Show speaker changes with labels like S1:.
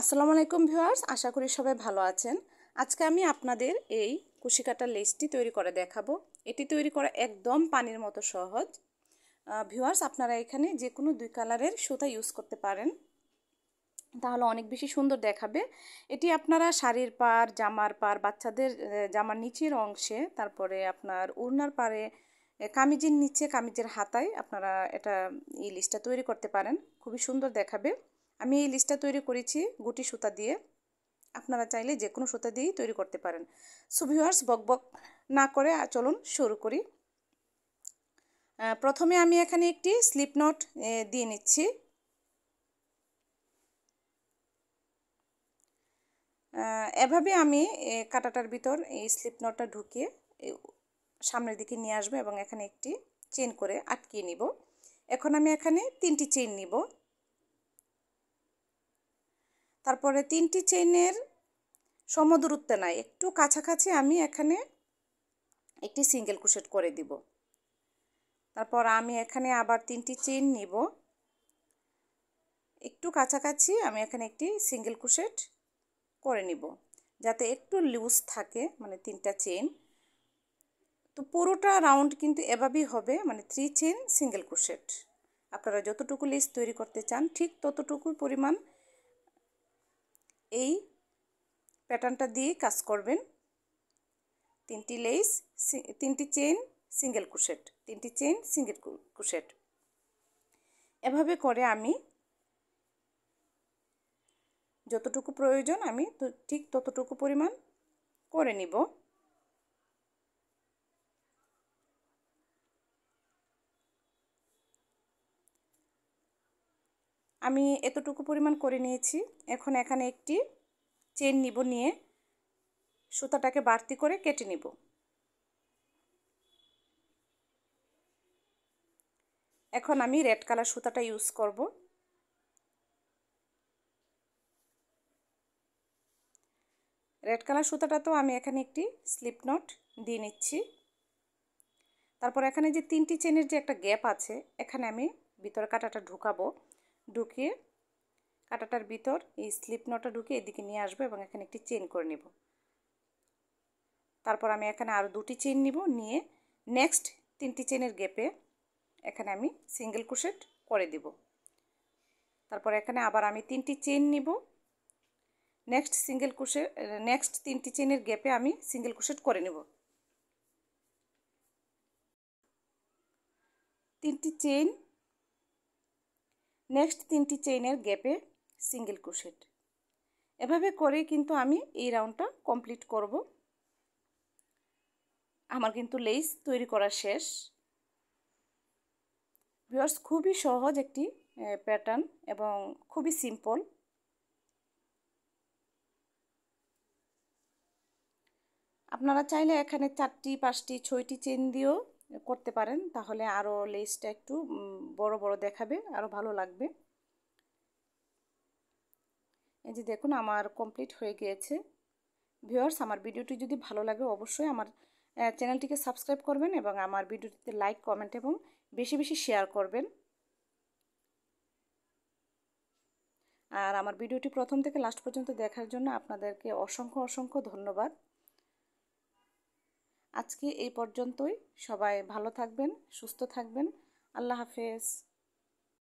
S1: আসসালামু আলাইকুম ভিউয়ার্স, আশা করি সবাই ভালো আছেন। আজকে আমি আপনাদের এই কুশি কাটার লেসটি তৈরি করে দেখাবো। এটি তৈরি করা একদম পানির মতো সহজ। ভিউয়ার্স, আপনারা এখানে যে কোনো 2 কালারের সুতা ইউজ করতে পারেন, তাহলে অনেক বেশি সুন্দর দেখাবে। এটি আপনারা শাড়ির পাড়, জামার পাড়, বাচ্চাদের জামার নিচের অংশে, তারপরে আপনার ওড়নার পাড়ে, কামিজের নিচে, কামিজের হাতায় আপনারা এই লেসটা তৈরি করতে পারেন। খুবই সুন্দর দেখাবে। আমি এই লেসটা তৈরি করেছি গুটি সুতা দিয়ে। আপনারা চাইলে যে কোনো সুতা দিয়েই তৈরি করতে পারেন। সো ভিউয়ার্স, বকবক না করে চলুন শুরু করি। প্রথমে আমি এখানে একটি স্লিপ নট দিয়ে নিচ্ছি। এভাবে আমি কাঁটাটার ভিতর এই স্লিপ নটটা ঢুকিয়ে সামনের দিকে নিয়ে আসবো এবং এখানে একটি চেন করে আটকিয়ে নিব। এখন আমি এখানে 3টি চেইন নিব। তারপরে 3টি চেইনের সমদূরত্বে নাই, একটু কাছাকাছি আমি এখানে একটি সিঙ্গেল ক্রোশেট করে দিব। তারপর আমি এখানে আবার 3টি চেইন নিব, একটু কাছাকাছি আমি এখানে একটি সিঙ্গেল ক্রোশেট করে নিব, যাতে একটু লুজ থাকে, মানে 3টা চেইন। তো পুরোটা রাউন্ড কিন্তু এভাবেই হবে, মানে 3 চেইন সিঙ্গেল ক্রোশেট। আপনারা যতটুকু লেস তৈরি করতে চান ঠিক ততটুকু পরিমাণ এই প্যাটার্নটা দিয়ে কাজ করবেন। 3টি লেস, 3টি চেইন সিঙ্গেল ক্রোশেট, 3টি চেইন সিঙ্গেল ক্রোশেট, এভাবে করে আমি যতটুকু প্রয়োজন আমি ঠিক ততটুকু পরিমাণ করে নিব। আমি এতটুকু পরিমাণ করে নিয়েছি। এখন এখানে একটি চেইন নিব, নিয়ে সুতাটাকে বাড়তি করে কেটে নিব। এখন আমি রেড কালার সুতাটা ইউজ করব। রেড কালার সুতাটা তো আমি এখানে একটি স্লিপ নট দিয়ে নিচ্ছি। তারপর এখানে যে 3টি চেনের যে একটা গ্যাপ আছে, এখানে আমি ভিতরে কাঁটাটা ঢুকাবো। ঢুকিয়ে কাঁটাটার ভিতর এই স্লিপ নটটা ঢুকিয়ে এদিকে নিয়ে আসবো এবং এখানে একটি চেইন করে নিব। তারপর আমি এখানে আরও 2টি চেইন নিব, নিয়ে নেক্সট 3টি চেনের গ্যাপে এখানে আমি সিঙ্গেল ক্রোশেট করে দিব। তারপর এখানে আবার আমি 3টি চেইন নিব, নেক্সট 3টি চেইনের গ্যাপে আমি সিঙ্গেল ক্রোশেট করে নেব। 3টি চেইন, নেক্সট 3টি চেইনের গ্যাপে সিঙ্গেল ক্রোশেট, এভাবে করে কিন্তু আমি এই রাউন্ডটা কমপ্লিট করব। আমার কিন্তু লেস তৈরি করা শেষ। ভিউয়ার্স, খুবই সহজ একটি প্যাটার্ন এবং খুবই সিম্পল। আপনারা চাইলে এখানে 4টি, 5টি, 6টি চেইন দিয়েও করতে পারেন, তাহলে আরও লেসটা একটু বড় বড় দেখাবে, আরও ভালো লাগবে। এই যে দেখুন, আমার কমপ্লিট হয়ে গিয়েছে। ভিউয়ার্স, আমার ভিডিওটি যদি ভালো লাগে অবশ্যই আমার চ্যানেলটিকে সাবস্ক্রাইব করবেন এবং আমার ভিডিওটিতে লাইক, কমেন্ট এবং বেশি বেশি শেয়ার করবেন। আর আমার ভিডিওটি প্রথম থেকে লাস্ট পর্যন্ত দেখার জন্য আপনাদেরকে অসংখ্য অসংখ্য ধন্যবাদ। আজকে এই পর্যন্তই। সবাই ভালো থাকবেন, সুস্থ থাকবেন। আল্লাহ হাফেজ।